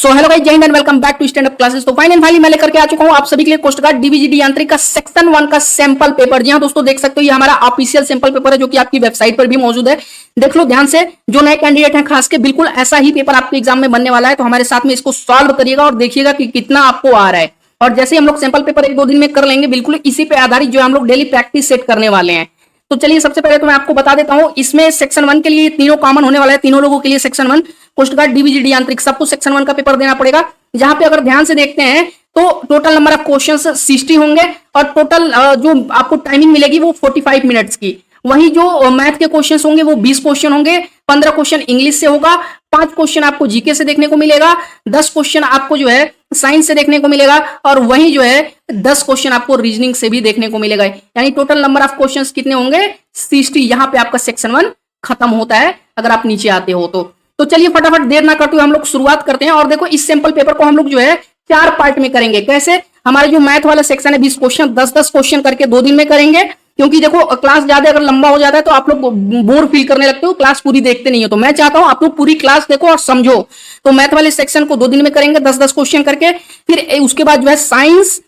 सो hello guys, जय हिंद and welcome back to stand up classes. तो फाइनली मैं लेकर के आ चुका हूं आप सभी के लिए कोस्ट गार्ड डीबीजीडी यांत्रिक का सेक्शन 1 का सैंपल पेपर। जी हां दोस्तों, देख सकते हो ये हमारा ऑफिशियल सैंपल पेपर है जो कि आपकी वेबसाइट पर भी मौजूद है। देख लो ध्यान से, जो नए कैंडिडेट हैं खास के बिल्कुल ऐसा ही पेपर आपके एग्जाम में बनने वाला है। तो हमारे साथ में इसको सॉल्व करिएगा और देखिएगा कि कितना आपको आ रहा है। और जैसे हम लोग सैंपल पेपर 1-2 दिन में कर लेंगे, बिल्कुल इसी पे आधारित जो हम लोग डेली प्रैक्टिस सेट करने वाले हैं। तो चलिए सबसे पहले तो मैं आपको बता देता हूं, इसमें सेक्शन 1 के लिए तीनों कॉमन होने वाला है। तीनों लोगों के लिए सेक्शन 1 कोस्ट गार्ड डीबीजीडी यांत्रिक सबको सेक्शन 1 का पेपर देना पड़ेगा। जहां पे अगर ध्यान से देखते हैं तो टोटल नंबर ऑफ क्वेश्चंस 60 होंगे और टोटल जो आपको टाइमिंग मिलेगी वो 45 मिनट्स की। वही जो मैथ के क्वेश्चंस होंगे वो 20 क्वेश्चन होंगे। 15 क्वेश्चन इंग्लिश से होगा, 5 क्वेश्चन आपको जीके से देखने को मिलेगा, 10 क्वेश्चन आपको जो है साइंस से देखने को मिलेगा और वही जो है 10 क्वेश्चन आपको रीजनिंग से भी देखने को मिलेगा। यानी टोटल नंबर ऑफ क्वेश्चंस कितने होंगे? 60। यहाँ पे आपका सेक्शन 1 खत्म होता है अगर आप नीचे आते हो तो चलिए फटाफट देर ना करते हुए हम लोग शुरुआत करते हैं। और देखो, इस सैंपल पेपर को हम लोग जो है 4 पार्ट में करेंगे। कैसे? हमारे जो मैथ वाला सेक्शन है 20 क्वेश्चन 10-10 क्वेश्चन करके 2 दिन में करेंगे। क्योंकि देखो क्लास ज्यादा अगर लंबा हो जाता है तो आप लोग बोर फील करने लगते हो, क्लास पूरी देखते नहीं हो। तो मैं चाहता हूं आप लोग पूरी क्लास देखो और समझो। तो मैथ वाले सेक्शन को 2 दिन में करेंगे 10-10 क्वेश्चन करके। फिर उसके बाद जो है साइंस,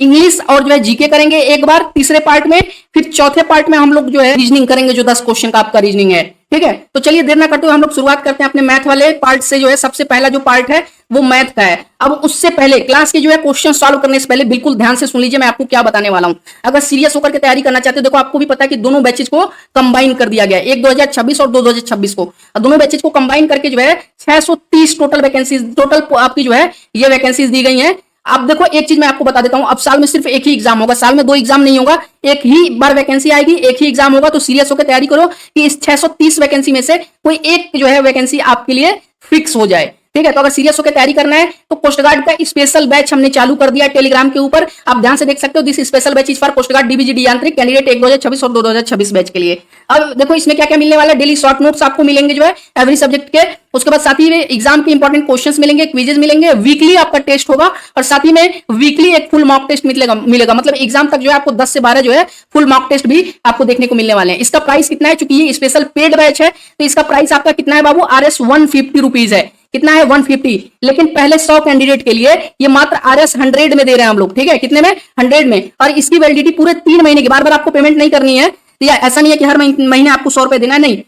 इंग्लिश और जो है जीके करेंगे एक बार तीसरे पार्ट में। फिर चौथे पार्ट में हम लोग जो है रीजनिंग करेंगे, जो 10 क्वेश्चन का आपका रीजनिंग है। ठीक है, तो चलिए देर ना करते हुए हम लोग शुरुआत करते हैं अपने मैथ वाले पार्ट से। जो है सबसे पहला जो पार्ट है वो मैथ का है। अब उससे पहले क्लास के जो है क्वेश्चन सॉल्व करने से पहले बिल्कुल ध्यान से सुन लीजिए मैं आपको क्या बताने वाला हूं। अगर सीरियस होकर के तैयारी करना चाहते हो, देखो आपको भी पता है कि दोनों बैचेज को कंबाइन कर दिया गया है, एक 2026 और 2026 को। दोनों बैचेज को कंबाइन करके जो है 630 टोटल वैकेंसीज, टोटल आपकी जो है ये वैकेंसीज दी गई है। अब देखो एक चीज मैं आपको बता देता हूं, अब साल में सिर्फ एक ही एग्जाम होगा, साल में 2 एग्जाम नहीं होगा, एक ही बार वैकेंसी आएगी, एक ही एग्जाम होगा। तो सीरियस होकर तैयारी करो कि इस 630 वैकेंसी में से कोई एक जो है वैकेंसी आपके लिए फिक्स हो जाए। ठीक है, तो अगर सीरियस होकर तैयारी करना है तो कोस्ट गार्ड का स्पेशल बैच हमने चालू कर दिया है टेलीग्राम के ऊपर। आप ध्यान से देख सकते हो, this special batch is for Coast Guard DBGD यांत्रिक कैंडिडेट 1 2026 और 2 2026 बैच के लिए। अब देखो इसमें क्या क्या मिलने वाला है। डेली शॉर्ट नोट्स आपको मिलेंगे जो है एवरी सब्जेक्ट के। उसके बाद साथ ही में एग्जाम के इंपॉर्टेंट क्वेश्चंस मिलेंगे, क्विजेस मिलेंगे, वीकली आपका टेस्ट होगा और साथ ही में वीकली एक फुल मॉक टेस्ट मिलेगा। मतलब एग्जाम तक जो है आपको 10 से 12 जो है फुल मॉक टेस्ट भी आपको देखने को मिलने वाले हैं। इसका प्राइस कितना है? चूंकि ये स्पेशल पेड बैच है तो इसका प्राइस आपका कितना है बाबू? RS 150 रुपीज है। कितना है? 150। लेकिन पहले 100 कैंडिडेट के लिए ये मात्र RS 100 में दे रहे हैं हम लोग। ठीक है, कितने में? 100 में। और इसकी वैलिडिटी पूरे 3 महीने की, बार बार आपको पेमेंट नहीं करनी है। या ऐसा नहीं है कि हर महीने आपको 100 रुपए देना है, नहीं।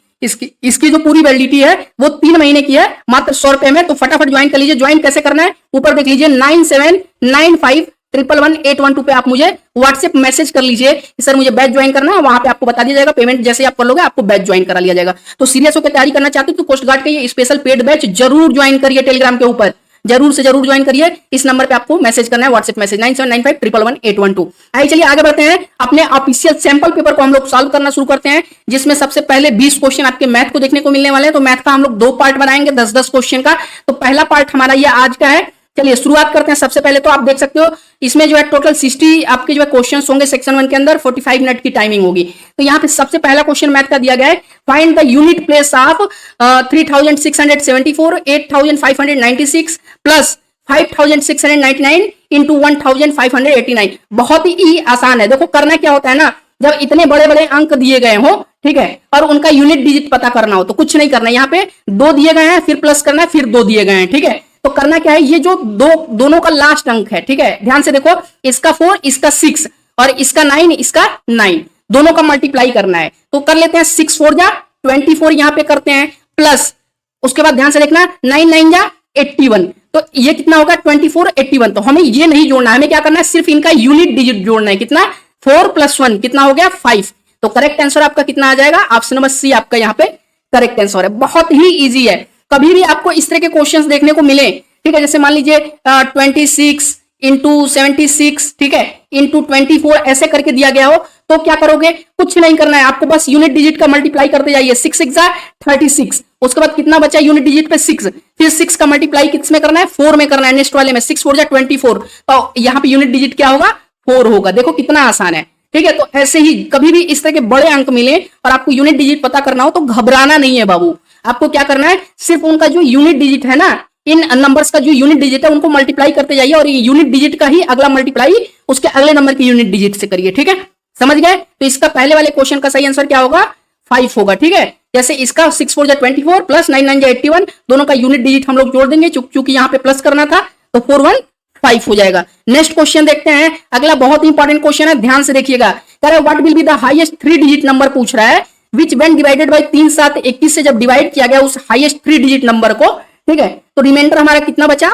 इसकी जो पूरी वैलिडिटी है वो 3 महीने की है, मात्र 100 रुपए में। तो फटाफट ज्वाइन कर लीजिए। ज्वाइन कैसे करना है ऊपर देख लीजिए, 9795111812 पे आप मुझे व्हाट्सएप मैसेज कर लीजिए कि सर मुझे बैच ज्वाइन करना है। वहां पे आपको बता दिया जाएगा, पेमेंट जैसे आप कर लोगे आपको बैच ज्वाइन करा लिया जाएगा। तो सीरियस होकर तैयारी करना चाहते हो तो कोस्ट गार्ड के ये स्पेशल पेड बैच जरूर ज्वाइन करिए टेलीग्राम के ऊपर, जरूर से जरूर ज्वाइन करिए। इस नंबर पे आपको मैसेज करना है, व्हाट्सएप मैसेज 9795111812। आइए चलिए आगे बढ़ते हैं, अपने ऑफिशियल सैंपल पेपर को हम लोग सॉल्व करना शुरू करते हैं। जिसमें सबसे पहले 20 क्वेश्चन आपके मैथ को देखने को मिलने वाले हैं। तो मैथ का हम लोग 2 पार्ट बनाएंगे 10-10 क्वेश्चन का। तो पहला पार्ट हमारा ये आज का है। चलिए शुरुआत करते हैं। सबसे पहले तो आप देख सकते हो इसमें जो है टोटल 60 आपके जो है क्वेश्चंस होंगे सेक्शन 1 के अंदर, 45 मिनट की टाइमिंग होगी। तो यहाँ पे सबसे पहला क्वेश्चन मैथ का दिया गया है, find the unit place of 3674 8596 plus 5699 into 1589। बहुत ही आसान है। देखो करना क्या होता है ना, जब इतने बड़े बड़े अंक दिए गए हो, ठीक है, और उनका यूनिट डिजिट पता करना हो तो कुछ नहीं करना है। यहाँ पे 2 दिए गए हैं, फिर प्लस करना है, फिर 2 दिए गए हैं। ठीक है, तो करना क्या है, ये जो दोनों का लास्ट अंक है, ठीक है, ध्यान से देखो, इसका 4 इसका 6 और इसका 9 इसका 9, दोनों का मल्टीप्लाई करना है। तो कर लेते हैं, 6 4 जा 24 यहाँ पे करते हैं, प्लस उसके बाद ध्यान से देखना 9 9 जा 81। तो ये कितना होगा? 24 81। तो हमें ये नहीं जोड़ना है, हमें क्या करना है, सिर्फ इनका यूनिट डिजिट जोड़ना है। कितना? 4 + 1 कितना हो गया? 5। तो करेक्ट आंसर आपका कितना आ जाएगा? ऑप्शन नंबर सी आपका यहाँ पे करेक्ट आंसर है। बहुत ही इजी है। कभी भी आपको इस तरह के क्वेश्चंस देखने को मिले, ठीक है, जैसे मान लीजिए 26 इंटू 76, ठीक है, इंटू 24 ऐसे करके दिया गया हो, तो क्या करोगे? कुछ नहीं करना है, आपको बस यूनिट डिजिट का मल्टीप्लाई करते जाइए। 6 6 जा 36। उसके बाद कितना बचा यूनिट डिजिट पे? 6। फिर 6 का मल्टीप्लाई किस में करना है? 4 में करना है, नेक्स्ट वाले में। 6 4 जा 24। तो यहाँ पे यूनिट डिजिट क्या होगा? 4 होगा। देखो कितना आसान है। ठीक है, तो ऐसे ही कभी भी इस तरह के बड़े अंक मिले और आपको यूनिट डिजिट पता करना हो तो घबराना नहीं है बाबू। आपको क्या करना है, सिर्फ उनका जो यूनिट डिजिट है ना, इन नंबर्स का जो यूनिट डिजिट है उनको मल्टीप्लाई करते जाइए और ये यूनिट डिजिट का ही अगला मल्टीप्लाई उसके अगले नंबर की यूनिट डिजिट से करिए। ठीक है, समझ गए? तो इसका पहले वाले क्वेश्चन का सही आंसर क्या होगा? 5 होगा, ठीक है। जैसे इसका 6 4 24 प्लस 9 9 81, दोनों का यूनिट डिजिट हम लोग जोड़ देंगे क्योंकि यहाँ पे प्लस करना था, तो 415 हो जाएगा। नेक्स्ट क्वेश्चन देखते हैं, अगला बहुत इंपॉर्टेंट क्वेश्चन है, ध्यान से देखिएगा। कह रहा है what will be the highest 3 digit number पूछ रहा है विच व्हेन डिवाइडेड बाय 3 7 21 से जब डिवाइड किया गया उस हाईएस्ट 3 डिजिट नंबर को, ठीक है। तो रिमाइंडर हमारा कितना बचा,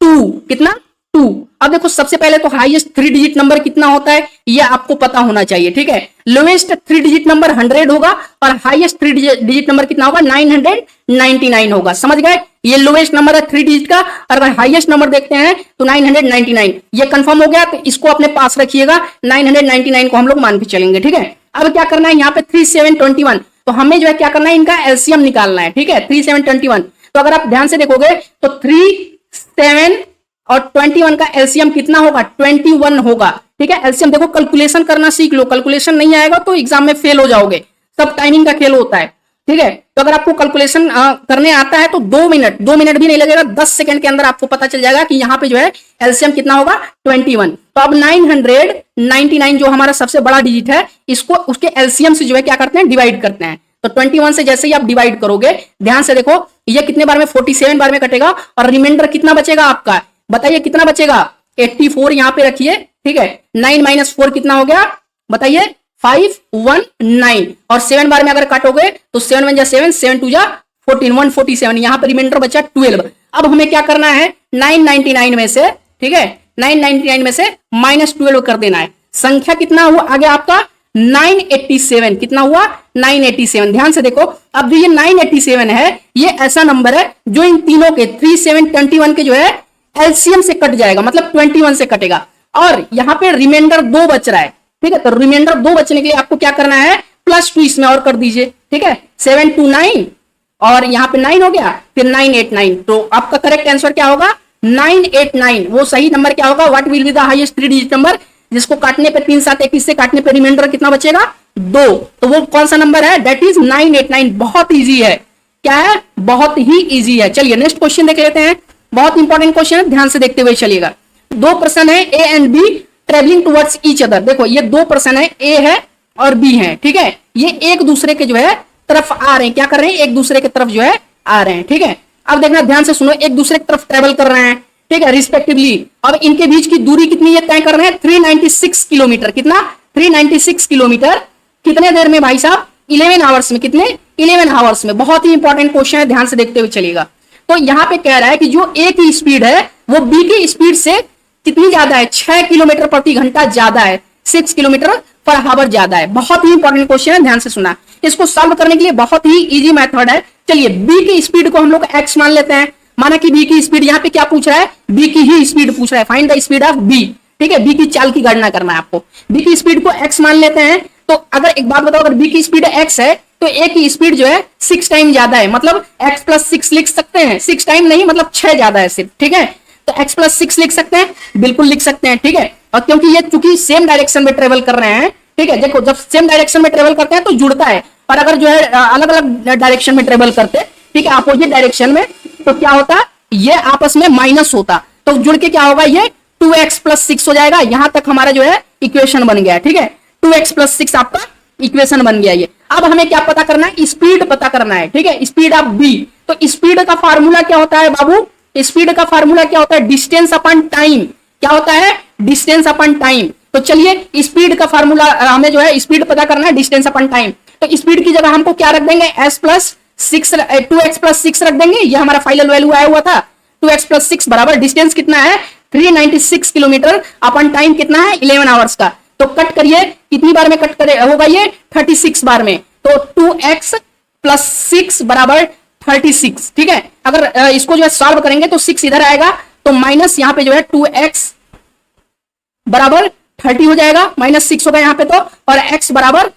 2, कितना 2। अब देखो सबसे पहले तो हाईएस्ट 3 डिजिट नंबर कितना होता है ये आपको पता होना चाहिए, ठीक है। लोएस्ट 3 डिजिट नंबर 100 होगा और हाईएस्ट 3 डिजिट नंबर कितना होगा, 999 होगा, समझ गए। ये लोएस्ट नंबर है 3 डिजिट का, और अगर हाईएस्ट नंबर देखते हैं तो 999, ये कंफर्म हो गया। तो इसको अपने पास रखिएगा, 999 को हम लोग मान के चलेंगे, ठीक है। अब क्या करना है, यहाँ पे 3 7 21, तो हमें जो है क्या करना है, इनका एलसीएम निकालना है, ठीक है। 3 7 21, तो अगर आप ध्यान से देखोगे तो 3 7 और 21 का एलसीएम कितना होगा, 21 होगा, ठीक है। एलसीएम देखो, कैलकुलेशन करना सीख लो, कैलकुलेशन नहीं आएगा तो एग्जाम में फेल हो जाओगे, सब टाइमिंग का खेल होता है, ठीक है। तो अगर आपको कैलकुलेशन करने आता है तो 2 मिनट भी नहीं लगेगा, 10 सेकंड के अंदर आपको पता चल जाएगा कि यहाँ पे जो है एलसीएम कितना होगा, 21। तो अब 999 जो हमारा सबसे बड़ा डिजिट है, इसको उसके एलसीएम से जो है क्या करते हैं, डिवाइड करते हैं। तो 21 से जैसे ही आप डिवाइड करोगे, ध्यान से देखो, ये कितने बार में, 47 बार में कटेगा, और रिमाइंडर कितना बचेगा आपका, बताइए कितना बचेगा, 84 यहां पे रखिए, ठीक है। 9 - 4 कितना हो गया, बताइए, 519, और 7 बार में अगर काटोगे तो 7 1 7 7 2 14, 147, यहां पे रिमाइंडर बचा 12। अब हमें क्या करना है, 999 में से, ठीक है, 999 में से -12 कर देना है। संख्या कितना हुआ आगे आपका, 987, कितना हुआ, 987। ध्यान से देखो, अब जो ये 987 है, ये ऐसा नंबर है जो इन तीनों के 3 7 21 के जो है एलसीएम से कट जाएगा, मतलब 21 से कटेगा, और यहां पे रिमाइंडर 2 बच रहा है, ठीक है। तो रिमाइंडर 2 बचने के लिए आपको क्या करना है, +2 इसमें और कर दीजिए, ठीक है। 729 और यहां पे 9 हो गया, फिर 989, तो आपका करेक्ट आंसर क्या होगा, 989। वो सही नंबर क्या होगा, what will be the highest 3 digit number, जिसको काटने पे 3 7 21 से काटने पे रिमाइंडर कितना बचेगा, 2। तो वो कौन सा नंबर है, दैट इज 989। बहुत इजी है, क्या है, बहुत ही इजी है। चलिए नेक्स्ट क्वेश्चन देख लेते हैं, बहुत इंपॉर्टेंट क्वेश्चन है, ध्यान से देखते हुए चलिएगा। 2 पर्सन है, A and B travelling towards each other. देखो ये 2 पर्सन है, ए है और बी है, ठीक है। ये एक दूसरे के जो है तरफ आ रहे हैं, क्या कर रहे हैं, एक दूसरे के तरफ जो है आ रहे हैं, ठीक है। अब देखना ध्यान से सुनो, एक दूसरे की तरफ ट्रेवल कर रहे हैं, ठीक है, रिस्पेक्टिवली। अब इनके बीच की दूरी कितनी है, तय कर रहे हैं, 396 किलोमीटर। कितना, 396 किलोमीटर। कितने देर में भाई साहब, 11 आवर्स में। कितने, 11 आवर्स में। बहुत ही इंपॉर्टेंट क्वेश्चन है, ध्यान से देखते हुए चलिएगा। तो यहां पे कह रहा है कि जो ए की स्पीड है वो बी की स्पीड से कितनी ज्यादा है, 6 किलोमीटर प्रति घंटा ज्यादा है, 6 किलोमीटर पर हावर ज्यादा है। बहुत ही इंपॉर्टेंट क्वेश्चन है, ध्यान से सुना। इसको सॉल्व करने के लिए बहुत ही इजी मेथड है। चलिए बी की स्पीड को हम लोग एक्स मान लेते हैं, माना कि बी की स्पीड, यहां पे क्या पूछ रहा है, बी की ही स्पीड पूछ रहा है, find the speed of B, ठीक है। बी की चाल की गणना करना है आपको, बी की स्पीड को एक्स मान लेते हैं। तो अगर एक बात बताओ, अगर बी की स्पीड एक्स है तो ए की स्पीड जो है 6 टाइम ज्यादा है, मतलब x + 6 लिख सकते हैं, 6 टाइम नहीं, मतलब 6 ज्यादा है सिर्फ, ठीक है। तो x + 6 लिख सकते हैं, बिल्कुल लिख सकते हैं, ठीक है। और क्योंकि ये चूंकि सेम डायरेक्शन में ट्रेवल कर रहे हैं, ठीक है। देखो जब सेम डायरेक्शन में ट्रेवल करते हैं तो जुड़ता है, और अगर जो है अलग अलग डायरेक्शन में ट्रेवल करते हैं, ठीक है, अपोजिट डायरेक्शन में, तो क्या होता, ये आपस में माइनस होता, तो जुड़ के क्या होगा, ये 2x + 6 हो जाएगा। यहां तक हमारा जो है इक्वेशन बन गया, ठीक है। 2x + 6 आपका इक्वेशन बन गया ये। अब हमें क्या पता करना है, स्पीड पता करना है, ठीक है, स्पीड ऑफ बी। तो स्पीड का फार्मूला क्या होता है बाबू, स्पीड का फार्मूला क्या होता है, डिस्टेंस अपॉन टाइम। क्या होता है, डिस्टेंस अपॉन टाइम। तो चलिए स्पीड का फार्मूला, हमें जो है स्पीड पता करना है, डिस्टेंस अपॉन टाइम। तो स्पीड की जगह हमको क्या रख देंगे, s + 6 2x + 6 रख देंगे, ये हमारा फाइनल वैल्यू आया हुआ था। 2x + 6 बराबर डिस्टेंस कितना है, 396 किलोमीटर, अपॉन टाइम कितना है, 11 आवर्स का। तो कट करिए, कितनी बार में कट करे होगा, ये 36 बार में। तो 2x + 6 बराबर 36, ठीक है। अगर इसको जो है सॉल्व करेंगे तो 6 इधर आएगा, तो माइनस यहाँ पे जो है 2x बराबर 30 हो जाएगा, -6 होगा यहाँ पे तो, और x बराबर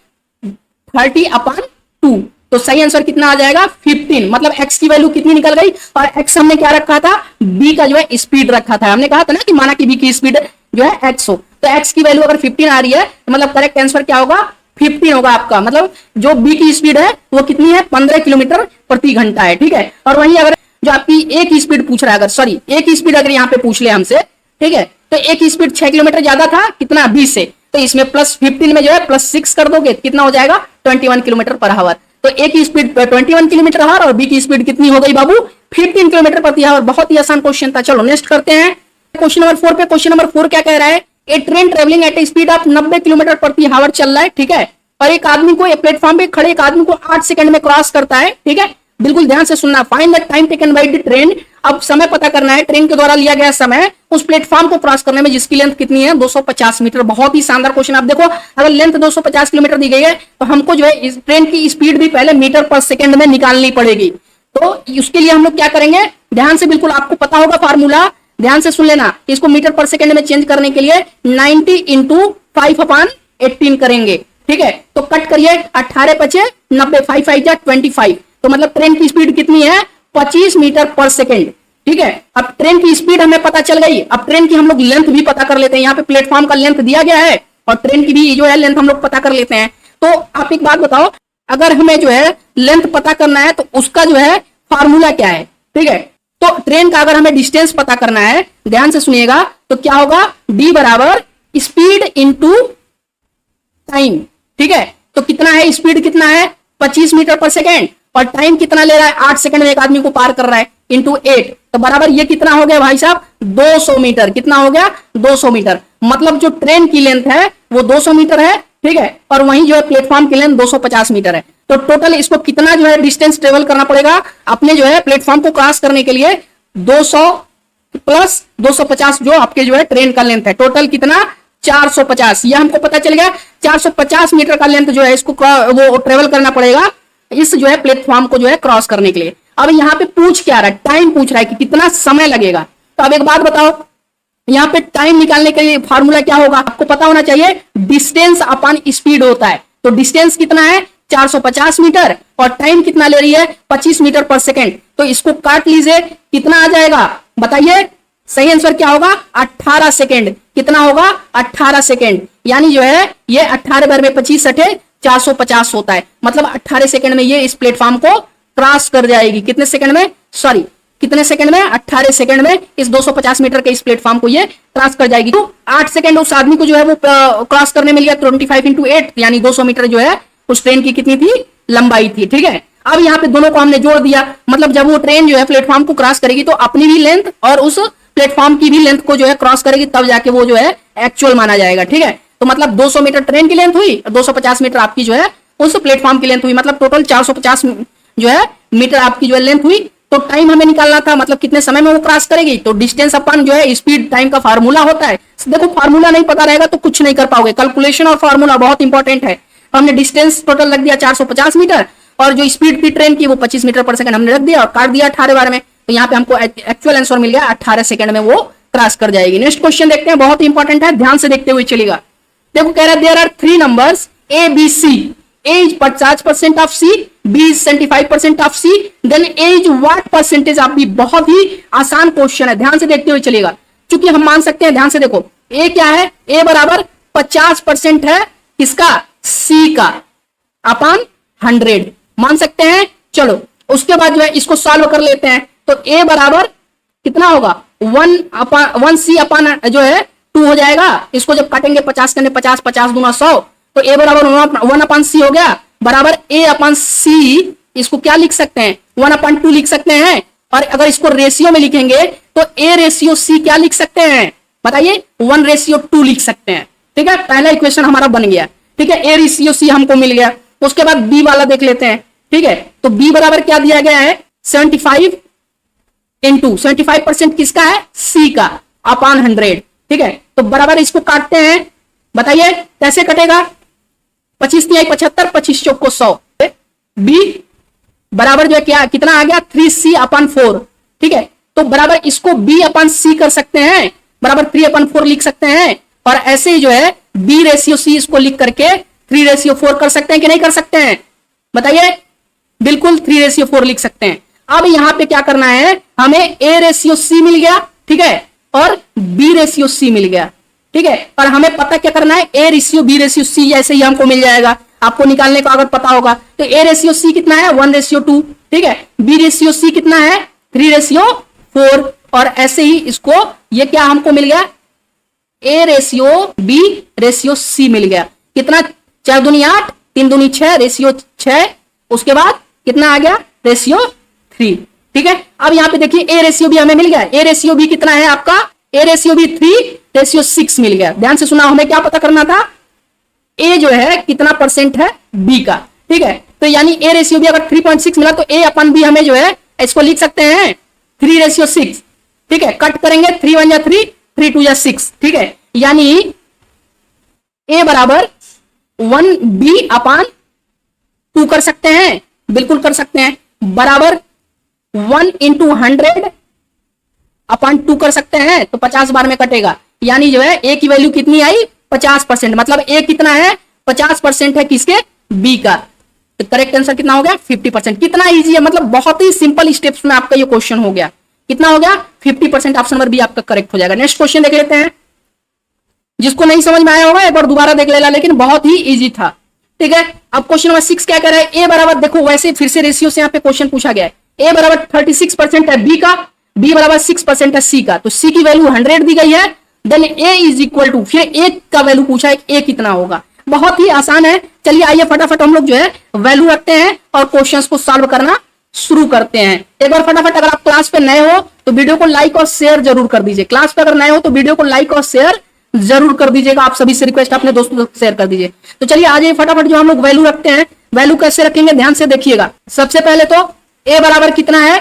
30/2। तो सही आंसर कितना आ जाएगा, 15। मतलब x की वैल्यू कितनी निकल गई, और x हमने क्या रखा था, b का जो है स्पीड रखा था। हमने कहा था ना कि माना कि b की स्पीड जो है x हो, तो x की वैल्यू अगर 15 आ रही है, तो मतलब करेक्ट आंसर क्या होगा, 15 होगा आपका। मतलब जो b की स्पीड है वो कितनी है, 15 किलोमीटर प्रति घंटा है, ठीक है। और वहीं अगर जो आपकी a की स्पीड पूछ रहा है, अगर सॉरी a की स्पीड अगर यहाँ पे पूछ ले हमसे, ठीक है, तो a की स्पीड 6 किलोमीटर ज्यादा था, कितना, 20 से, तो इसमें +15 में जो है +6 कर दोगे, कितना हो जाएगा 21 किलोमीटर पर आवर। तो ए की स्पीड 21 किलोमीटर आवर और बी की स्पीड कितनी हो गई बाबू 15 किलोमीटर प्रति आवर। बहुत ही आसान क्वेश्चन था। चलो नेक्स्ट करते हैं क्वेश्चन नंबर 4 पे। क्वेश्चन नंबर 4 क्या कह रहा है, a train travelling at a speed of 90 kilometre प्रति आवर चल रहा है, ठीक है, और एक आदमी को प्लेटफॉर्म पे खड़े एक आदमी को 8 सेकंड में क्रॉस करता है, ठीक है। बिल्कुल ध्यान से सुनना। Find the time taken by the train. अब समय पता करना है ट्रेन के द्वारा लिया गया समय उस प्लेटफॉर्म को क्रॉस करने में, जिसकी लेंथ कितनी है 250 मीटर। बहुत ही शानदार क्वेश्चन। आप देखो अगर लेंथ 250 किलोमीटर दी गई है तो हमको जो है इस ट्रेन की स्पीड भी पहले मीटर पर सेकंड में निकालनी पड़ेगी। तो उसके लिए हम लोग क्या करेंगे, ध्यान से, बिल्कुल आपको पता होगा फार्मूला, ध्यान से सुन लेना। इसको मीटर पर सेकंड में चेंज करने के लिए 90 इंटू 5/18 करेंगे, ठीक है। तो कट करिए, 18 बचे 90, 5 5 जा 25। तो मतलब ट्रेन की स्पीड कितनी है 25 मीटर पर सेकंड, ठीक है। अब ट्रेन की स्पीड हमें पता चल गई। अब ट्रेन की हम लोग लेंथ भी पता कर लेते हैं। यहाँ पे प्लेटफॉर्म का लेंथ दिया गया है और ट्रेन की भी जो है लेंथ हम लोग पता कर लेते हैं। तो आप एक बात बताओ, अगर हमें जो है लेंथ पता करना है तो उसका जो है फार्मूला क्या है, ठीक है। तो ट्रेन का अगर हमें डिस्टेंस पता करना है, ध्यान से सुनिएगा, तो क्या होगा, d बराबर स्पीड इंटू टाइम, ठीक है। तो कितना है, स्पीड कितना है 25 मीटर पर सेकेंड और टाइम कितना ले रहा है 8 सेकंड में एक आदमी को पार कर रहा है, इंटू 8। तो बराबर ये कितना हो गया भाई साहब 200 मीटर। कितना हो गया 200 मीटर। मतलब जो ट्रेन की लेंथ है वो 200 मीटर है, ठीक है, और वहीं जो है प्लेटफॉर्म की लेंथ 250 मीटर है। तो टोटल इसको कितना जो है डिस्टेंस ट्रेवल करना पड़ेगा अपने जो है प्लेटफॉर्म को क्रॉस करने के लिए, 200 प्लस 250 जो आपके जो है ट्रेन का लेंथ है, टोटल कितना 450। ये हमको पता चल गया 450 मीटर का लेंथ जो है इसको वो ट्रेवल करना पड़ेगा इस जो है प्लेटफॉर्म को जो है क्रॉस करने के लिए। अब यहाँ पे पूछ क्या रहा है, टाइम पूछ रहा है कि कितना समय लगेगा। तो अब एक बात बताओ, यहाँ पे टाइम निकालने के लिए फार्मूला क्या होगा, आपको पता होना चाहिए, डिस्टेंस अपॉन स्पीड होता है। तो डिस्टेंस कितना है 450 मीटर और टाइम कितना ले रही है 25 मीटर पर सेकेंड। तो इसको काट लीजिए, कितना आ जाएगा बताइए, सही आंसर क्या होगा 18 सेकेंड। कितना होगा 18 सेकेंड। यानी जो है ये 18 बार में 25 सटे 450 होता है। मतलब 18 सेकंड में ये इस प्लेटफॉर्म को क्रॉस कर जाएगी। कितने सेकंड में, सॉरी कितने सेकंड में 18 सेकंड में इस 250 मीटर के इस प्लेटफॉर्म को ये क्रॉस कर जाएगी। तो 8 सेकंड उस आदमी को जो है वो क्रॉस करने में लिया, 25 इंटू 8 यानी 200 मीटर जो है उस ट्रेन की कितनी थी, लंबाई थी, ठीक है। अब यहाँ पे दोनों को हमने जोड़ दिया, मतलब जब वो ट्रेन जो है प्लेटफॉर्म को क्रॉस करेगी तो अपनी भी लेंथ और उस प्लेटफॉर्म की भी लेंथ को जो है क्रॉस करेगी, तब जाके वो जो है एक्चुअल माना जाएगा, ठीक है। तो मतलब 200 मीटर ट्रेन की लेंथ हुई और 250 मीटर आपकी जो है उस प्लेटफॉर्म की लेंथ हुई, मतलब टोटल 450 जो है मीटर आपकी जो है लेंथ हुई। तो टाइम हमें निकालना था, मतलब कितने समय में वो क्रॉस करेगी। तो डिस्टेंस अपन जो है स्पीड टाइम का फार्मूला होता है। देखो फार्मूला नहीं पता रहेगा तो कुछ नहीं कर पाओगे। कैलकुलेशन और फार्मूला बहुत इंपॉर्टेंट है। हमने डिस्टेंस टोटल रख दिया 450 मीटर और जो स्पीड थी ट्रेन की वो 25 मीटर पर सेकंड हमने रख दिया और काट दिया 18 बार में। तो यहाँ पे हमको एक्चुअल आंसर मिल गया 18 सेकंड में वो क्रॉस कर जाएगी। नेक्स्ट क्वेश्चन देखते हैं, बहुत इंपॉर्टेंट है, ध्यान से देखते हुए चलेगा। देखो कह रहा है there are 3 numbers A B C, A is 50% of C, B is 75% of C, then A is what percentage of B। बहुत ही आसान क्वेश्चन है, ध्यान से देखते हुए चलेगा, क्योंकि हम मान सकते हैं, ध्यान से देखो A क्या है, A बराबर 50% है किसका, C का अपॉन 100 मान सकते हैं। चलो उसके बाद जो है इसको सॉल्व कर लेते हैं। तो A बराबर कितना होगा 1C अपॉन जो है 2 हो जाएगा। इसको जब काटेंगे 50 करने 50 50 दूना 100, तो A बराबर 1 अपॉन C हो गया, बराबर A अपॉन C। इसको क्या लिख सकते हैं 1 अपॉन 2 लिख सकते हैं। और अगर इसको रेशियो में लिखेंगे तो A रेशियो C क्या लिख सकते हैं बताइए, 1:2 लिख सकते हैं, ठीक है। पहला इक्वेशन हमारा बन गया, ठीक है, A रेशियो C हमको मिल गया। उसके बाद B वाला देख लेते हैं, ठीक है। तो B बराबर क्या दिया गया है 75 इंटू 75% किसका है C का अपॉन 100, ठीक है। तो बराबर इसको काटते हैं, बताइए कैसे कटेगा, 25 × 75, 25 × 100। B बराबर जो है क्या कितना आ गया 3C अपॉन 4, ठीक है। तो बराबर इसको B अपॉन C कर सकते हैं, बराबर 3 अपॉन 4 लिख सकते हैं। और ऐसे ही जो है B रेशियो C इसको लिख करके 3:4 कर सकते हैं कि नहीं कर सकते हैं बताइए, बिल्कुल 3:4 लिख सकते हैं। अब यहां पे क्या करना है, हमें A रेशियो C मिल गया, ठीक है, और B रेशियो C मिल गया, ठीक है। और हमें पता क्या करना है A ratio B ratio C ऐसे ही हमको मिल जाएगा। आपको निकालने का अगर पता होगा तो A रेशियो C कितना है 1:2, ठीक है। B रेशियो C कितना है 3:4 और ऐसे ही इसको ये क्या हमको मिल गया A ratio B ratio C मिल गया। कितना, 4 दूनी 8, 3 दूनी 6, रेशियो 6, उसके बाद कितना आ गया, रेशियो 3। ठीक है, अब यहां पे देखिए ए रेशियो बी हमें मिल गया। ए रेशियो बी कितना है आपका, ए रेशियो बी 3, रेशियो 6 मिल गया। ध्यान से सुना, हमें क्या पता करना था, ए जो है कितना परसेंट है बी का। ठीक है, तो यानी ए रेशियो बी अगर 3.6 मिला तो ए अपन बी हमें जो है इसको लिख सकते हैं 3 रेशियो 6। ठीक है, कट करेंगे, 3 1 जा 3, 3 2 जा 6। ठीक है, यानी ए बराबर 1 बी अपान 2 कर सकते हैं, बिल्कुल कर सकते हैं, बराबर 1 इंटू 100 अपान 2 कर सकते हैं, तो 50 बार में कटेगा। यानी जो है ए की वैल्यू कितनी आई, 50%। मतलब ए कितना है, 50% है किसके, बी का। तो करेक्ट आंसर कितना हो गया, 50%। कितना इजी है, मतलब बहुत ही सिंपल स्टेप्स में आपका ये क्वेश्चन हो गया। कितना हो गया, 50%। ऑप्शन नंबर बी आपका करेक्ट हो जाएगा। नेक्स्ट क्वेश्चन देख लेते हैं। जिसको नहीं समझ में आया होगा एक बार दोबारा देख लेना, लेकिन बहुत ही इजी था। ठीक है, अब क्वेश्चन नंबर 6 क्या कह रहा है, ए बराबर, देखो वैसे फिर से रेशियो से यहाँ पे क्वेश्चन पूछा गया है। ए बराबर 36% है बी का, बी बराबर 6% है सी का। तो सी की वैल्यू 100 दी गई है, then A is equal to, फिर ए का वैल्यू पूछा है, ए कितना होगा। बहुत ही आसान है। चलिए आइए फटाफट हम लोग जो है वैल्यू रखते हैं और क्वेश्चंस को सॉल्व करना शुरू करते हैं। एक बार फटाफट, अगर आप क्लास पे नए हो तो वीडियो को लाइक और शेयर जरूर कर दीजिए। क्लास पे अगर नए हो तो वीडियो को लाइक और शेयर जरूर कर दीजिएगा। आप सभी से रिक्वेस्ट, अपने दोस्तों को शेयर कर दीजिए। तो चलिए आ जाइए फटाफट, जो हम लोग वैल्यू रखते हैं, वैल्यू कैसे रखेंगे ध्यान से देखिएगा। सबसे पहले तो ए बराबर कितना है,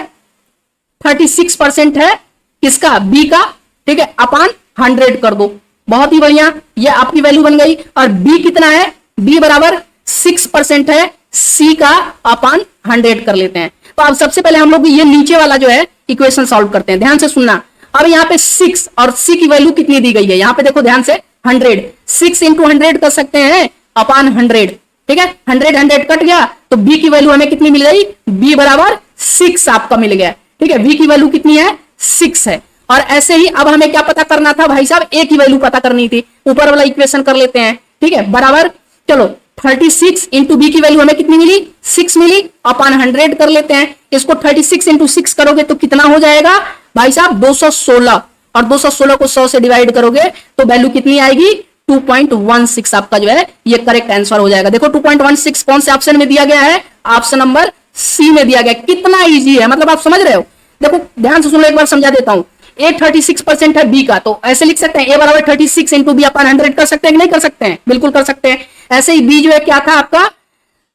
36% है किसका, बी का। ठीक है, अपान 100 कर दो, बहुत ही बढ़िया, ये आपकी वैल्यू बन गई। और बी कितना है, बी बराबर 6% है सी का, अपान 100 कर लेते हैं। तो अब सबसे पहले हम लोग ये नीचे वाला जो है इक्वेशन सॉल्व करते हैं। ध्यान से सुनना, अब यहाँ पे 6 और सी की वैल्यू कितनी दी गई है, यहाँ पे देखो ध्यान से, 100, 6 इंटू 100 कर सकते हैं, अपान 100। ठीक है, 100 कट गया तो बी की वैल्यू हमें कितनी मिल गई, बी बराबर 6 आपका मिल गया। ठीक है, बी की वैल्यू कितनी है, 6 है। और ऐसे ही अब हमें क्या पता करना था भाई साहब, ए की वैल्यू पता करनी थी। ऊपर वाला इक्वेशन कर लेते हैं। ठीक है, बराबर, चलो 36 इंटू बी की वैल्यू हमें कितनी मिली, 6 मिली, अपान 100 कर लेते हैं। इसको 36 इंटू 6 करोगे तो कितना हो जाएगा भाई साहब, 216। और 216 को 100 से डिवाइड करोगे तो वैल्यू कितनी आएगी, 2.16 आपका जो है ये करेक्ट आंसर हो जाएगा। देखो 2.16 कौन से ऑप्शन में दिया गया है, ऑप्शन नंबर सी में दिया गया। कितना इजी है, मतलब आप समझ रहे हो। देखो ध्यान से सुनो, एक बार समझा देता हूं। ए 36% है बी का, तो ऐसे लिख सकते हैं, ए बराबर 36 इंटू बी अपान 100 कर सकते हैं कि नहीं कर सकते हैं, बिल्कुल कर सकते हैं। ऐसे ही बी जो है क्या था आपका,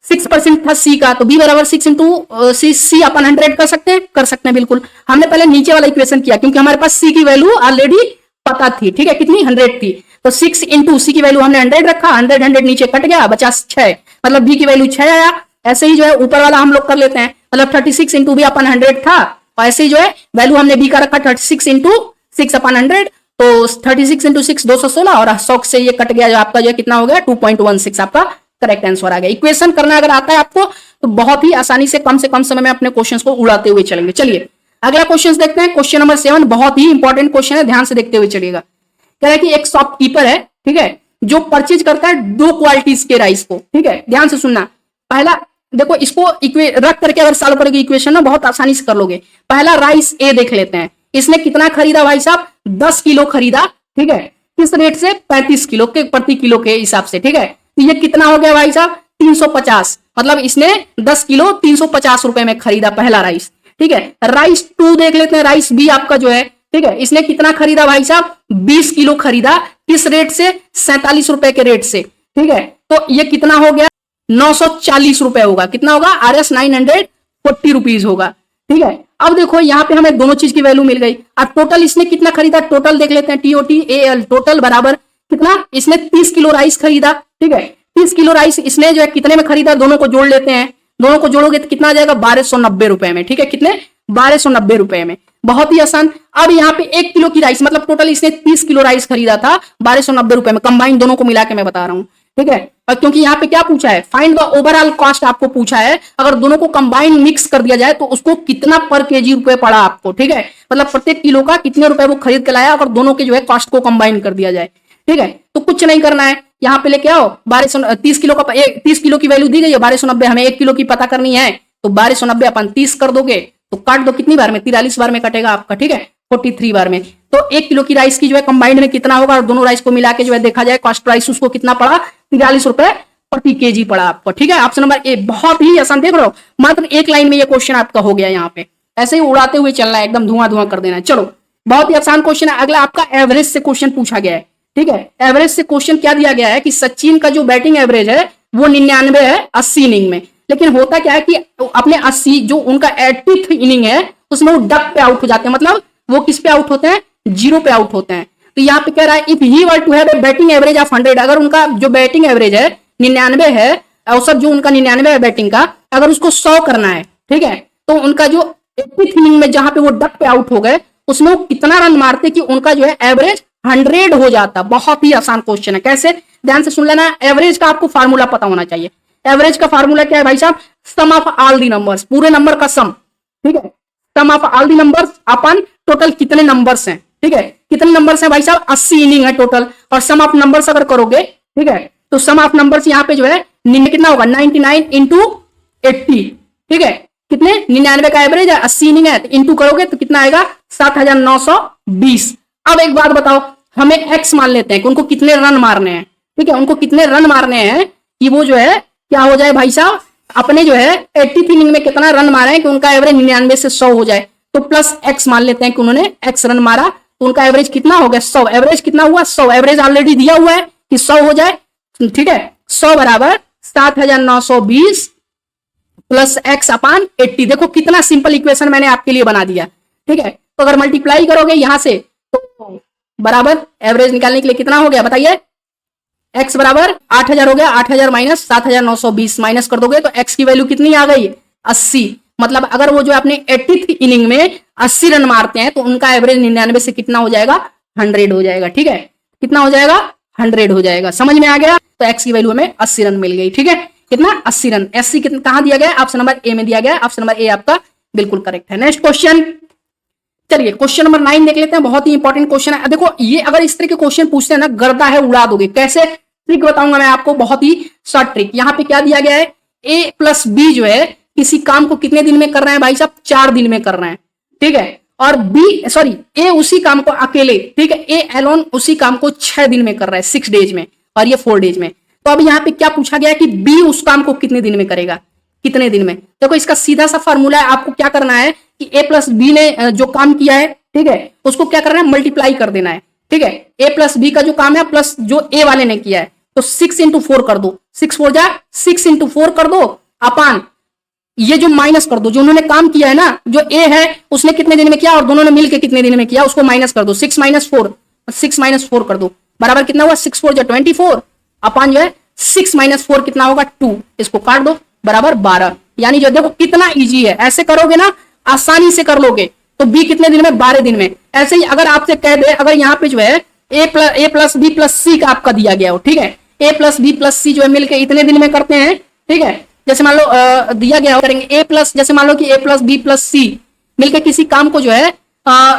6% था सी का, तो बी बराबर 6 इंटू सी अपान 100 कर सकते हैं बिल्कुल। हमने पहले नीचे वाला इक्वेशन किया क्योंकि हमारे पास सी की वैल्यू ऑलरेडी पता थी। ठीक है, कितनी, 100 थी, तो 6 इंटू सी की वैल्यू हमने 100 रखा, 100 नीचे कट गया, बचा 6, मतलब बी की वैल्यू 6 आया। ऐसे ही जो है ऊपर वाला हम लोग कर लेते हैं, मतलब 36 इंटू बी अपान 100 था, और ऐसे ही जो है वैल्यू हमने बी का रखा 36 इंटू 6 अपान 100, तो 36 इंटू 6 216, और 100 से ये कट गया, जो आपका जो कितना हो गया, 2.16 आपका करेक्ट आंसर आ गया। इक्वेशन करना अगर आता है आपको तो बहुत ही आसानी से कम समय में अपने क्वेश्चंस को उड़ाते हुए चलेंगे। चलिए अगला क्वेश्चन देखते हैं, क्वेश्चन नंबर 7, बहुत ही इंपॉर्टेंट क्वेश्चन है, ध्यान से देखते हुए चलिएगा। कह रहा है कि एक शॉपकीपर है, ठीक है, जो परचेज करता है 2 क्वालिटीज के राइस को। ठीक है, ध्यान से सुनना। पहला देखो, इसको रख करके अगर सॉल्व करोगे इक्वेशन ना, बहुत आसानी से कर लोगे। पहला राइस ए देख लेते हैं, इसने कितना खरीदा भाई साहब, 10 किलो खरीदा। ठीक है, किस रेट से, 35 किलो के प्रति किलो के हिसाब से। ठीक है, तो ये कितना हो गया भाई साहब, 350, मतलब इसने 10 किलो 350 रुपए में खरीदा पहला राइस। ठीक है, राइस 2 देख लेते हैं, राइस बी आपका जो है, ठीक है, इसने कितना खरीदा भाई साहब, 20 किलो खरीदा, किस रेट से, 47 रुपए के रेट से। ठीक है, तो ये कितना हो गया, 940 रुपए होगा। कितना होगा, RS 940 रुपीज होगा। ठीक है, अब देखो यहाँ पे हमें दोनों चीज की वैल्यू मिल गई। अब टोटल इसने कितना खरीदा, टोटल देख लेते हैं, TOTAL, टोटल बराबर कितना, इसने 30 किलो राइस खरीदा। ठीक है, 30 किलो राइस इसने जो है कितने में खरीदा, दोनों को जोड़ लेते हैं, दोनों को जोड़ोगे तो कितना आ जाएगा, 1290 रुपए में। ठीक है, कितने, 1290 रुपए में, बहुत ही आसान। अब यहाँ पे 1 किलो की राइस, मतलब टोटल इसने 30 किलो राइस खरीदा था 1290 रुपए में, कंबाइन दोनों को मिला के मैं बता रहा हूँ। ठीक है, और क्योंकि यहाँ पे क्या पूछा है, फाइंड द ओवरऑल कॉस्ट आपको पूछा है, अगर दोनों को कंबाइन मिक्स कर दिया जाए तो उसको कितना पर केजी रुपए पड़ा आपको। ठीक है, मतलब प्रत्येक किलो का कितने रुपए वो खरीद के लाया, अगर दोनों के जो है कॉस्ट को कंबाइन कर दिया जाए। ठीक है, तो कुछ नहीं करना है, यहाँ पे लेके आओ 30 किलो का, 30 किलो की वैल्यू दी गई है 1290, हमें 1 किलो की पता करनी है, तो 1290 अपन 30 कर दोगे तो काट दो, कितनी बार में, 43 बार में कटेगा आपका। ठीक है, 43 बार में, तो 1 किलो की राइस की जो है कंबाइंड में कितना होगा, और दोनों राइस को मिला के जो है देखा जाए कॉस्ट प्राइस उसको कितना पड़ा, 43 रुपए प्रति केजी पड़ा आपको। ठीक है, ऑप्शन नंबर ए बहुत ही आसान, देख रहे हो मात्र एक लाइन में ये क्वेश्चन आपका हो गया। यहाँ पे ऐसे ही उड़ाते हुए चलना है, एकदम धुआं धुआं कर देना है। चलो बहुत ही आसान क्वेश्चन है। अगला आपका एवरेज से क्वेश्चन पूछा गया है। ठीक है, एवरेज से क्वेश्चन क्या दिया गया है कि सचिन का जो बैटिंग एवरेज है वो 99 है 80 इनिंग में, लेकिन होता क्या है कि अपने 80 जो उनका 80th इनिंग है उसमें वो डक पे आउट हो जाते हैं, मतलब वो किस पे आउट होते हैं, 0 पे आउट होते हैं। तो यहाँ पे कह रहा है if he were to have a batting average of 100, अगर उनका जो बैटिंग एवरेज है 99 है, औसत जो उनका 99 है बैटिंग का, अगर उसको 100 करना है, ठीक है, तो उनका जो 80th इनिंग में जहां पे वो डक पे आउट हो गए उसमें वो कितना रन मारते कि उनका जो है एवरेज 100 हो जाता। बहुत ही आसान क्वेश्चन है। कैसे, ध्यान से सुन लेना। एवरेज का आपको फार्मूला पता होना चाहिए। एवरेज का फार्मूला क्या है भाई साहब, sum of all the numbers, पूरे नंबर का सम। ठीक है, sum of all the numbers अपन टोटल कितने नंबर्स हैं। ठीक है, कितने नंबर्स हैं भाई साहब, 80 इनिंग है टोटल, और सम ऑफ नंबर्स अगर करोगे, ठीक है, तो सम ऑफ नंबर्स यहाँ पे जो है कितना होगा, 99 इंटू 80। ठीक है, कितने, 99 का एवरेज है, 80 इनिंग है, तो इंटू करोगे तो कितना आएगा, 7920। अब एक बात बताओ, हमें एक्स मान लेते हैं कि उनको कितने रन मारने हैं। ठीक है, उनको कितने रन मारने हैं कि वो जो है क्या हो जाए भाई साहब, अपने जो है 80 इनिंग में कितना रन मारे हैं कि उनका एवरेज 99 से 100 हो जाए। तो प्लस एक्स मान लेते हैं कि उन्होंने एक्स रन मारा, तो उनका एवरेज कितना हो गया, 100। एवरेज कितना हुआ, 100। एवरेज ऑलरेडी दिया हुआ है कि 100 हो जाए। ठीक है, 100 बराबर 7920 प्लस एक्स अपान 80। देखो कितना सिंपल इक्वेशन मैंने आपके लिए बना दिया। ठीक है, तो अगर मल्टीप्लाई करोगे यहां से तो बराबर एवरेज निकालने के लिए कितना हो गया बताइए, x बराबर 8000 हो गया, 8000 माइनस 7920 माइनस कर दोगे तो x की वैल्यू कितनी आ गई, 80। मतलब अगर वो जो अपने 80th इनिंग में 80 रन मारते हैं तो उनका एवरेज 99 से कितना हो जाएगा, 100 हो जाएगा। ठीक है, कितना हो जाएगा, 100 हो जाएगा। समझ में आ गया, तो x की वैल्यू हमें 80 रन मिल गई। ठीक है, कितना, 80 रन। एससी कितना कहां दिया गया, ऑप्शन नंबर ए में दिया गया। ऑप्शन नंबर ए आपका बिल्कुल करेक्ट है। नेक्स्ट क्वेश्चन, चलिए क्वेश्चन नंबर 9 देख लेते हैं। बहुत ही इंपॉर्टेंट क्वेश्चन है। देखो ये अगर इस तरह के क्वेश्चन पूछते हैं ना, गर्दा है उड़ा दोगे। कैसे, ट्रिक बताऊंगा मैं आपको, बहुत ही शॉर्ट ट्रिक। यहाँ पे क्या दिया गया है, ए प्लस बी जो है किसी काम को कितने दिन में कर रहे हैं भाई साहब, 4 दिन में कर रहे हैं। ठीक है, और बी सॉरी ए उसी काम को अकेले, ठीक है, ए एलोन उसी काम को 6 दिन में कर रहा है, 6 डेज में, और ये 4 डेज में। तो अब यहाँ पे क्या पूछा गया कि बी उस काम को कितने दिन में करेगा, कितने दिन में। देखो इसका सीधा सा फॉर्मूला है, आपको क्या करना है कि ए प्लस बी ने जो काम किया है, ठीक है, उसको क्या करना है, मल्टीप्लाई कर देना है। ठीक है, ए प्लस बी का जो काम है प्लस जो ए वाले ने किया है, तो 6 इंटू 4 कर दो, 6 4 जा 6 इंटू 4 कर दो, अपान ये जो माइनस कर दो, जो उन्होंने काम किया है ना, जो ए है उसने कितने दिन में किया और दोनों ने मिलकर कितने दिन में किया, उसको माइनस कर दो। 6 माइनस 4 कर दो, बराबर कितना हुआ, 6 4 जा 24, अपान जो है 6 माइनस 4 कितना होगा, 2। इसको काट दो, बराबर 12। यानी जो देखो कितना इजी है, ऐसे करोगे ना आसानी से कर लोगे। तो बी कितने दिन में, 12 दिन में। ऐसे ही अगर आपसे कह दे, अगर यहाँ पे जो है ए प्लस बी प्लस सी का आपका दिया गया हो, ठीक है, ए प्लस बी प्लस सी जो है मिलकर इतने दिन में करते हैं। ठीक है, जैसे मान लो दिया गया हो, करेंगे ए प्लस, जैसे मान लो कि ए प्लस बी प्लस सी मिलकर किसी काम को जो है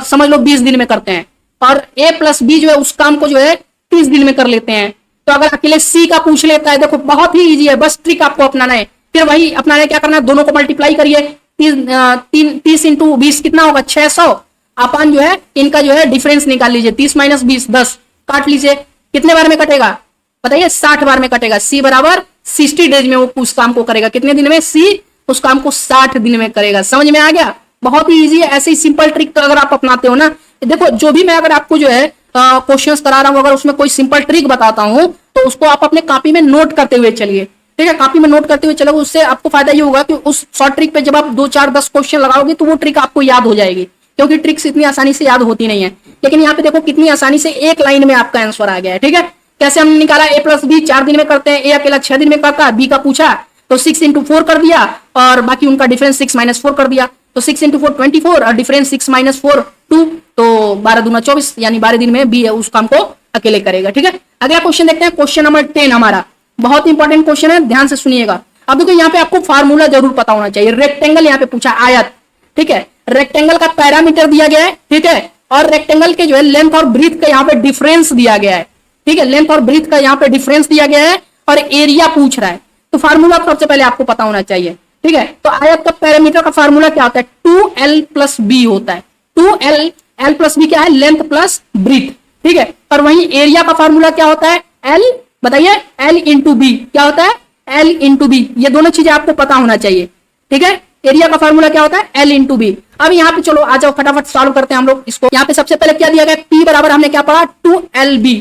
समझ लो 20 दिन में करते हैं, और ए प्लस बी जो है उस काम को जो है 30 दिन में कर लेते हैं। तो अगर अकेले सी का पूछ लेता है, देखो बहुत ही इजी है, बस ट्रिक आपको अपनाना है। फिर वही अपनाना है, क्या करना है, दोनों को मल्टीप्लाई करिए। 30 इंटू 20 कितना होगा, 600, अपान जो है इनका जो है डिफरेंस निकाल लीजिए, 30 माइनस 20 10, काट लीजिए। कितने बार में कटेगा बताइए, 60 बार में कटेगा। सी बराबर 60 डेज में वो उस काम को करेगा, कितने दिन में, सी उस काम को 60 दिन में करेगा। समझ में आ गया, बहुत ही इजी है। ऐसे ही सिंपल ट्रिक अगर आप अपनाते हो ना, देखो जो भी मैं अगर आपको जो है क्वेश्चंस करा रहा हूं, अगर उसमें कोई सिंपल ट्रिक बताता हूं तो उसको आप अपने कॉपी में नोट करते हुए चलिए। ठीक है, कॉपी में नोट करते हुए चलोगे, उससे आपको फायदा ये होगा कि उस शॉर्ट ट्रिक पे जब आप 2 4 10 क्वेश्चन लगाओगे तो वो ट्रिक आपको याद हो जाएगी, क्योंकि ट्रिक्स इतनी आसानी से याद होती नहीं है। लेकिन यहाँ पे देखो कितनी आसानी से एक लाइन में आपका आंसर आ गया है। ठीक है, कैसे हमने निकाला, ए प्लस बी 4 दिन में करते हैं, ए अकेला 6 दिन में करता है, बी का पूछा तो 6 इंटू 4 कर दिया, और बाकी उनका डिफरेंस 6 माइनस 4 कर दिया। तो 6 इंटू 4 24, और डिफरेंस 6 माइनस 4 2, तो 12 दूना 24, यानी 12 दिन में बी है उस काम को अकेले करेगा। ठीक है, अगला क्वेश्चन देखते हैं, क्वेश्चन नंबर 10 हमारा बहुत इंपॉर्टेंट क्वेश्चन है, ध्यान से सुनिएगा। अब देखो यहाँ पे आपको फार्मूला जरूर पता होना चाहिए। रेक्टेंगल यहाँ पे पूछा, आयत। ठीक है, रेक्टेंगल का पैरामीटर दिया गया है, ठीक है, और रेक्टेंगल के जो है लेंथ और ब्रीथ का यहाँ पे डिफरेंस दिया गया है। ठीक है, लेंथ और ब्रीथ का यहाँ पे डिफरेंस दिया गया है, और एरिया पूछ रहा है। तो फार्मूला सबसे पहले आपको पता होना चाहिए। ठीक है, तो आयत का पैरामीटर का फार्मूला क्या होता है, 2l प्लस बी होता है। 2l एल प्लस बी क्या है, लेंथ प्लस ब्रीथ, ठीक है। और वहीं एरिया का फॉर्मूला क्या होता है, एल, बताइए, एल इंटू बी, क्या होता है, एल इंटू बी। ये दोनों चीजें आपको पता होना चाहिए, ठीक है। एरिया का फॉर्मूला क्या होता है, एल इंटू बी। अब यहाँ पे चलो आ जाओ, फटाफट सॉल्व करते हैं हम लोग इसको। यहाँ पे सबसे पहले क्या दिया गया, P बराबर हमने क्या पढ़ा, 2LB,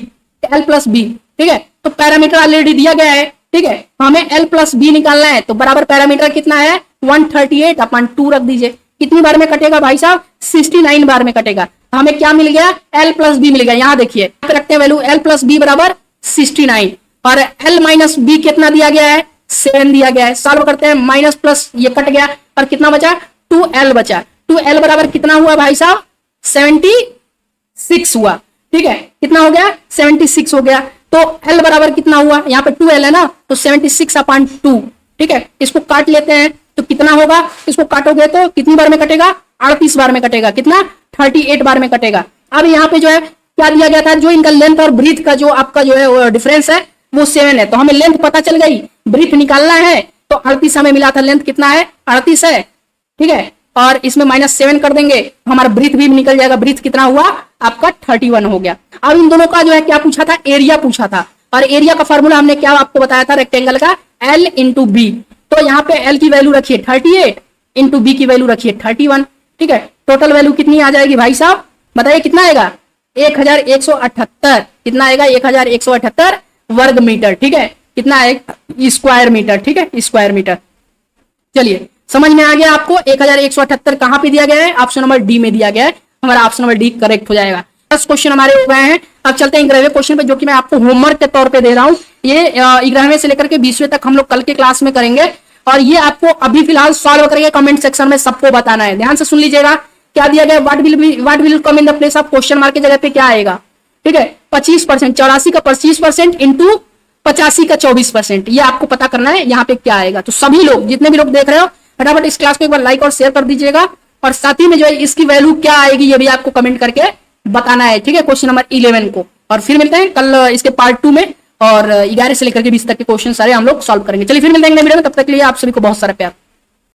एल प्लस बी, ठीक है। तो पैरामीटर ऑलरेडी दिया गया है, ठीक है। तो हमें एल प्लस बी निकालना है, तो बराबर पैरामीटर कितना है, 138/2 रख दीजिए। कितनी बार में कटेगा भाई साहब, 69 बार में कटेगा। तो हमें क्या मिल गया, एल प्लस बी मिल गया। यहाँ देखिए रखते हैं वैल्यू, एल प्लस बी बराबर 69 और एल माइनस बी कितना दिया गया है, 7 दिया गया है। सॉल्व करते हैं, माइनस प्लस ये कट गया और कितना बचा, 2L बचा। 2L बराबर कितना हुआ भाई साहब, 76 हुआ, ठीक है। कितना हो गया, 76 हो गया। तो L बराबर कितना हुआ, यहाँ पे 2L है ना, तो 76/2, ठीक है। इसको काट लेते हैं तो कितना होगा, इसको काटोगे तो कितनी बार में कटेगा, 38 बार में कटेगा। कितना, 38 बार में कटेगा। अब यहाँ पे जो है क्या दिया गया था, जो इनका लेंथ और ब्रीथ का जो आपका जो है डिफरेंस है वो 7 है। तो हमें लेंथ पता चल गई, ब्रीथ निकालना है, तो 38 हमें मिला था, लेंथ कितना है, 38 है, ठीक है। और इसमें -7 कर देंगे, हमारा ब्रीथ भी निकल जाएगा। ब्रीथ कितना हुआ आपका, 31 हो गया। अब इन दोनों का जो है क्या पूछा था, एरिया पूछा था। और एरिया का फॉर्मूला हमने क्या आपको बताया था, रेक्टेंगल का, एल इंटू बी। तो यहाँ पे एल की वैल्यू रखिए 38, इंटू बी की वैल्यू रखिए 31, ठीक है। टोटल वैल्यू कितनी आ जाएगी भाई साहब, बताइए कितना आएगा, 1178। कितना आएगा, 1178 वर्ग मीटर, ठीक है। कितना है, स्क्वायर मीटर, ठीक है, स्क्वायर मीटर। चलिए समझ में आ गया आपको, 1178 कहां पे दिया गया है, ऑप्शन नंबर डी में दिया गया है। हमारा ऑप्शन नंबर डी करेक्ट हो जाएगा। 10 क्वेश्चन हमारे हो गए हैं। अब चलते हैं 11वें क्वेश्चन पे, जो कि मैं आपको होमवर्क के तौर पे दे रहा हूं। ये 11वें से लेकर के 20वें तक हम लोग कल के क्लास में करेंगे, और ये आपको अभी फिलहाल सॉल्व करके कमेंट सेक्शन में सबको बताना है। ध्यान से सुन लीजिएगा, क्या दिया गया, what will come in the place of question mark की जगह पे क्या आएगा, ठीक है। 25%, 84 का 25% इंटू 85 का 24%, ये आपको पता करना है यहाँ पे क्या आएगा। तो सभी लोग, जितने भी लोग देख रहे हो, फटाफट इस क्लास को एक बार लाइक और शेयर कर दीजिएगा, और साथ ही में जो है इसकी वैल्यू क्या आएगी ये भी आपको कमेंट करके बताना है, ठीक है, क्वेश्चन नंबर 11 को। और फिर मिलते हैं कल इसके पार्ट 2 में, और 11 से लेकर के 20 तक के क्वेश्चन सारे हम लोग सॉल्व करेंगे। चलिए फिर मिलते हैं नए वीडियो में, तब तक के लिए आप सभी को बहुत सारा प्यार।